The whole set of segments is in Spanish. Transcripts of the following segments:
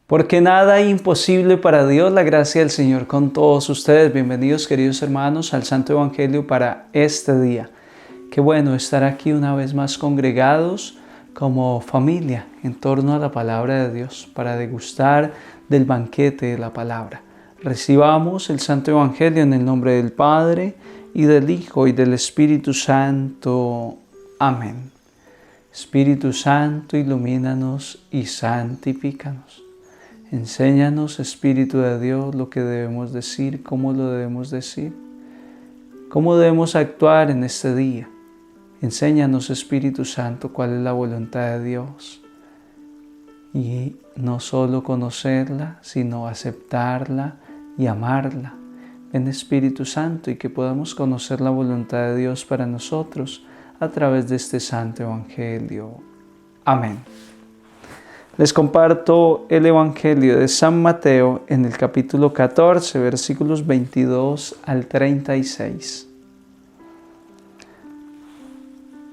Porque nada hay imposible para Dios. La gracia del Señor con todos ustedes. Bienvenidos, queridos hermanos, al Santo Evangelio para este día. Qué bueno estar aquí una vez más congregados como familia en torno a la palabra de Dios para degustar del banquete de la palabra. Recibamos el Santo Evangelio en el nombre del Padre y del Hijo y del Espíritu Santo. Amén. Espíritu Santo, ilumínanos y santifícanos. Enséñanos, Espíritu de Dios, lo que debemos decir, cómo lo debemos decir, cómo debemos actuar en este día. Enséñanos, Espíritu Santo, cuál es la voluntad de Dios. Y no solo conocerla, sino aceptarla y amarla. Ven, Espíritu Santo, y que podamos conocer la voluntad de Dios para nosotros a través de este Santo Evangelio. Amén. Les comparto el Evangelio de San Mateo en el capítulo 14, versículos 22 al 36.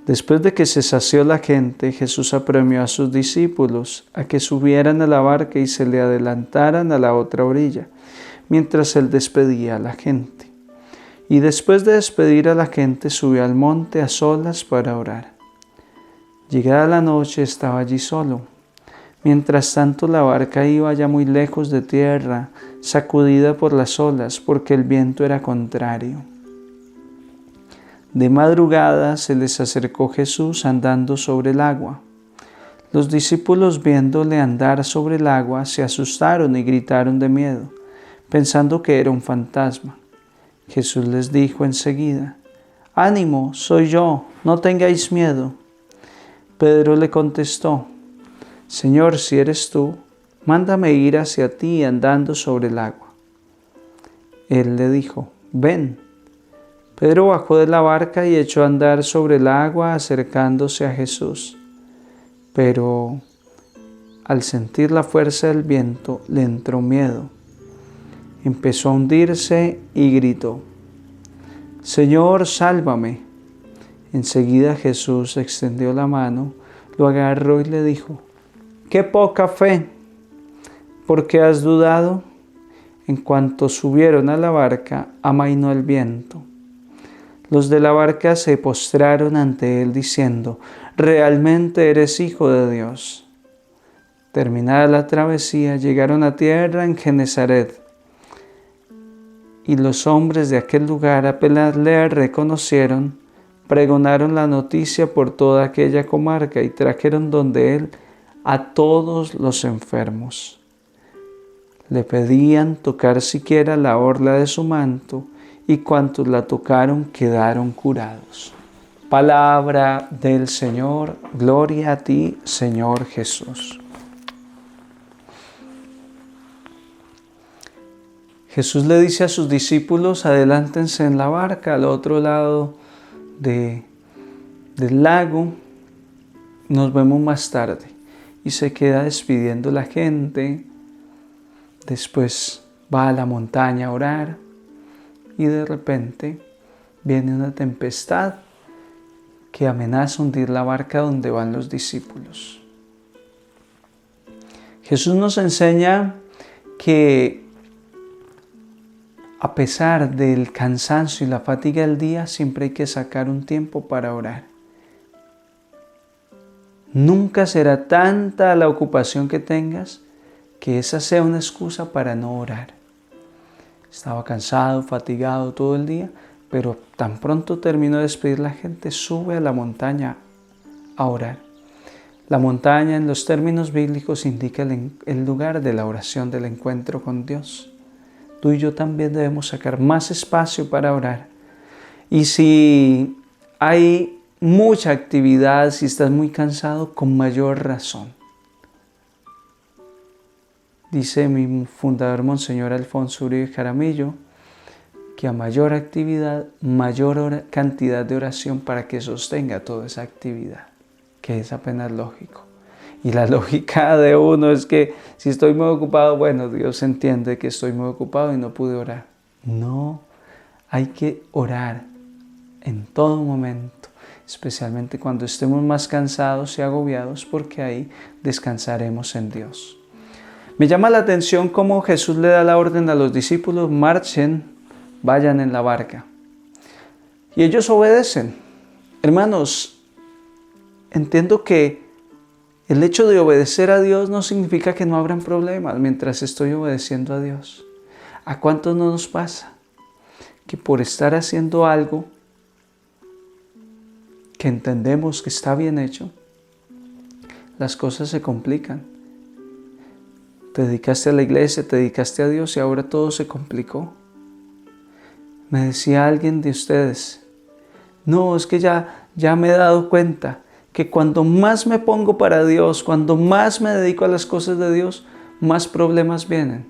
Después de que se sació la gente, Jesús apremió a sus discípulos a que subieran a la barca y se le adelantaran a la otra orilla, mientras él despedía a la gente. Y después de despedir a la gente, subió al monte a solas para orar. Llegada la noche, estaba allí solo. Mientras tanto, la barca iba ya muy lejos de tierra, sacudida por las olas, porque el viento era contrario. De madrugada se les acercó Jesús andando sobre el agua. Los discípulos, viéndole andar sobre el agua, se asustaron y gritaron de miedo, pensando que era un fantasma. Jesús les dijo enseguida: «Ánimo, soy yo, no tengáis miedo». Pedro le contestó: «Señor, si eres tú, mándame ir hacia ti andando sobre el agua». Él le dijo: «Ven». Pedro bajó de la barca y echó a andar sobre el agua acercándose a Jesús. Pero al sentir la fuerza del viento le entró miedo. Empezó a hundirse y gritó: «Señor, sálvame». Enseguida Jesús extendió la mano, lo agarró y le dijo: «¡Qué poca fe! ¿Por qué has dudado?». En cuanto subieron a la barca, amainó el viento. Los de la barca se postraron ante él diciendo: «Realmente eres Hijo de Dios». Terminada la travesía, llegaron a tierra en Genesaret. Y los hombres de aquel lugar, apenas le reconocieron, pregonaron la noticia por toda aquella comarca y trajeron donde él a todos los enfermos. Le pedían tocar siquiera la orla de su manto, y cuantos la tocaron quedaron curados. Palabra del Señor, gloria a ti, Señor Jesús. Jesús le dice a sus discípulos: adelántense en la barca al otro lado del lago, nos vemos más tarde. Y se queda despidiendo la gente. Después va a la montaña a orar y de repente viene una tempestad que amenaza hundir la barca donde van los discípulos. Jesús nos enseña que a pesar del cansancio y la fatiga del día, siempre hay que sacar un tiempo para orar. Nunca será tanta la ocupación que tengas que esa sea una excusa para no orar. Estaba cansado, fatigado todo el día, pero tan pronto terminó de despedir la gente, sube a la montaña a orar. La montaña, en los términos bíblicos, indica el lugar de la oración, del encuentro con Dios. Tú y yo también debemos sacar más espacio para orar. Y si hay mucha actividad, si estás muy cansado, con mayor razón. Dice mi fundador, Monseñor Alfonso Uribe Jaramillo, que a mayor actividad, mayor cantidad de oración para que sostenga toda esa actividad, que es apenas lógico. Y la lógica de uno es que si estoy muy ocupado, bueno, Dios entiende que estoy muy ocupado y no pude orar. No, hay que orar en todo momento, especialmente cuando estemos más cansados y agobiados, porque ahí descansaremos en Dios. Me llama la atención cómo Jesús le da la orden a los discípulos: marchen, vayan en la barca. Y ellos obedecen. Hermanos, entiendo que el hecho de obedecer a Dios no significa que no habrán problemas mientras estoy obedeciendo a Dios. ¿A cuántos no nos pasa que por estar haciendo algo que entendemos que está bien hecho, las cosas se complican? Te dedicaste a la iglesia, te dedicaste a Dios y ahora todo se complicó. Me decía alguien de ustedes: no, es que ya me he dado cuenta que cuando más me pongo para Dios, cuando más me dedico a las cosas de Dios, más problemas vienen.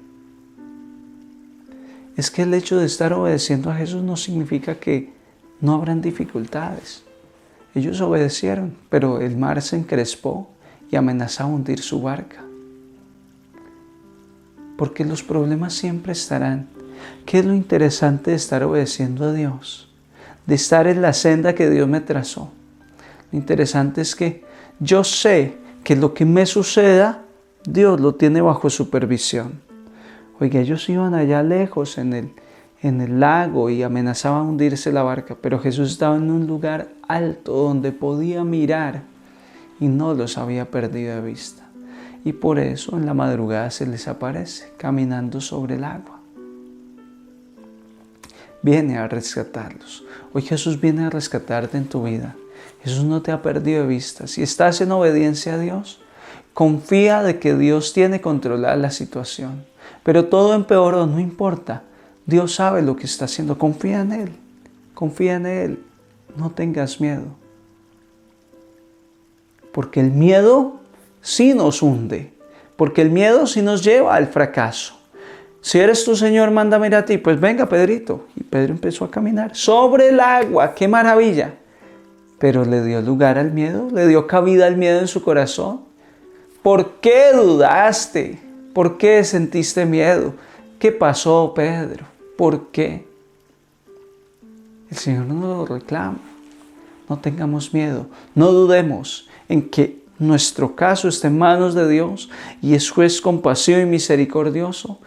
Es que el hecho de estar obedeciendo a Jesús no significa que no habrán dificultades. Ellos obedecieron, pero el mar se encrespó y amenazaba hundir su barca. Porque los problemas siempre estarán. ¿Qué es lo interesante de estar obedeciendo a Dios? De estar en la senda que Dios me trazó. Lo interesante es que yo sé que lo que me suceda, Dios lo tiene bajo supervisión. Oiga, ellos iban allá lejos en el lago y amenazaban hundirse la barca, pero Jesús estaba en un lugar alto donde podía mirar y no los había perdido de vista. Y por eso en la madrugada se les aparece caminando sobre el agua. Viene a rescatarlos. Hoy Jesús viene a rescatarte en tu vida. Jesús no te ha perdido de vista. Si estás en obediencia a Dios, confía de que Dios tiene controlada la situación. Pero todo empeoró, no importa. Dios sabe lo que está haciendo. Confía en Él. Confía en Él. No tengas miedo. Porque el miedo sí nos hunde. Porque el miedo sí nos lleva al fracaso. Si eres tu Señor, mándame ir a ti. Pues venga, Pedrito. Y Pedro empezó a caminar sobre el agua. ¡Qué maravilla! Pero le dio lugar al miedo. Le dio cabida al miedo en su corazón. ¿Por qué dudaste? ¿Por qué sentiste miedo? ¿Qué pasó, Pedro? ¿Por qué? El Señor no lo reclama. No tengamos miedo. No dudemos en que nuestro caso está en manos de Dios y es juez compasivo y misericordioso.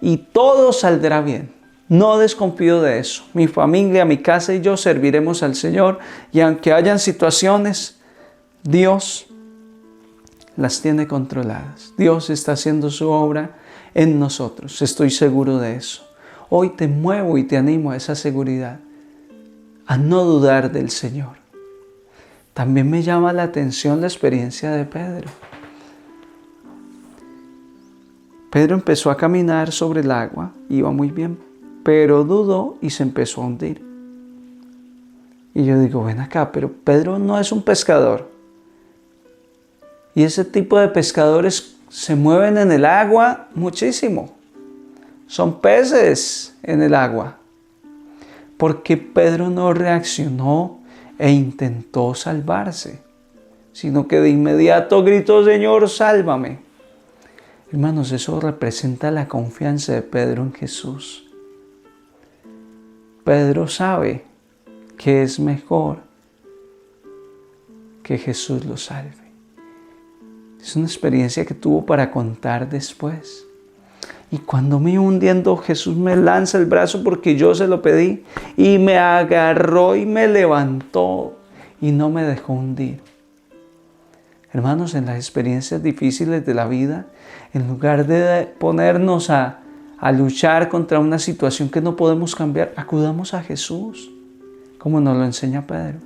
Y todo saldrá bien. No desconfío de eso. Mi familia, mi casa y yo serviremos al Señor. Y aunque hayan situaciones, Dios las tiene controladas. Dios está haciendo su obra en nosotros. Estoy seguro de eso. Hoy te muevo y te animo a esa seguridad. A no dudar del Señor. También me llama la atención la experiencia de Pedro. Pedro empezó a caminar sobre el agua, iba muy bien, pero dudó y se empezó a hundir. Y yo digo, ven acá, pero Pedro no es un pescador. Y ese tipo de pescadores se mueven en el agua muchísimo. Son peces en el agua. Porque Pedro no reaccionó e intentó salvarse, sino que de inmediato gritó: Señor, sálvame. Hermanos, eso representa la confianza de Pedro en Jesús. Pedro sabe que es mejor que Jesús lo salve. Es una experiencia que tuvo para contar después. Y cuando me iba hundiendo, Jesús me lanza el brazo porque yo se lo pedí y me agarró y me levantó y no me dejó hundir. Hermanos, en las experiencias difíciles de la vida, en lugar de ponernos a luchar contra una situación que no podemos cambiar, acudamos a Jesús, como nos lo enseña Pedro.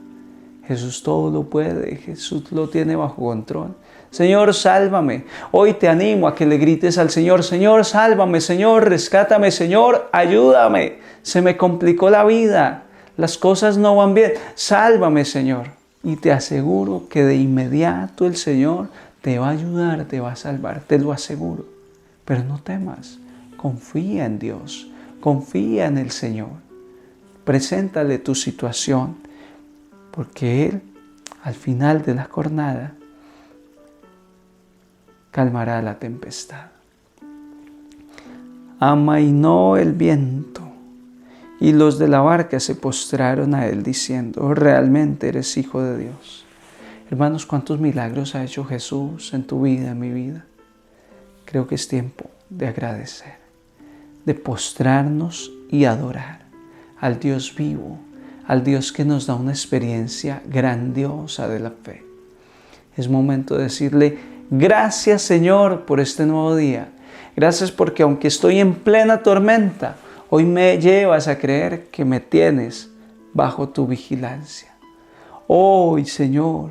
Jesús todo lo puede, Jesús lo tiene bajo control. Señor, sálvame. Hoy te animo a que le grites al Señor: Señor, sálvame, Señor, rescátame, Señor, ayúdame. Se me complicó la vida, las cosas no van bien. Sálvame, Señor. Y te aseguro que de inmediato el Señor te va a ayudar, te va a salvar, te lo aseguro. Pero no temas, confía en Dios, confía en el Señor. Preséntale tu situación, porque Él, al final de la jornada, calmará la tempestad. Amainó el viento, y los de la barca se postraron a Él diciendo: realmente eres Hijo de Dios. Hermanos, ¿cuántos milagros ha hecho Jesús en tu vida, en mi vida? creo que es tiempo de agradecer, de postrarnos y adorar al Dios vivo, al Dios que nos da una experiencia grandiosa de la fe. Es momento de decirle: gracias, Señor, por este nuevo día. Gracias porque aunque estoy en plena tormenta, hoy me llevas a creer que me tienes bajo tu vigilancia. Hoy, Señor,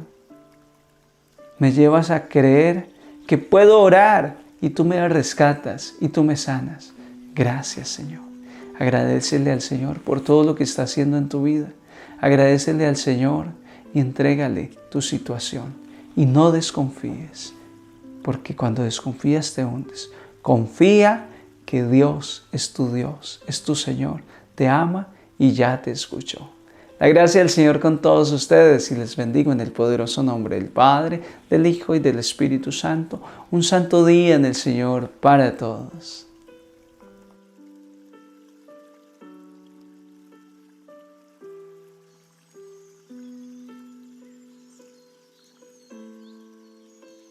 me llevas a creer que puedo orar y tú me rescatas y tú me sanas. Gracias, Señor. Agradécele al Señor por todo lo que está haciendo en tu vida. Agradécele al Señor y entrégale tu situación. Y no desconfíes, porque cuando desconfías te hundes. Confía que Dios, es tu Señor, te ama y ya te escuchó. La gracia del Señor con todos ustedes y les bendigo en el poderoso nombre del Padre, del Hijo y del Espíritu Santo. Un santo día en el Señor para todos.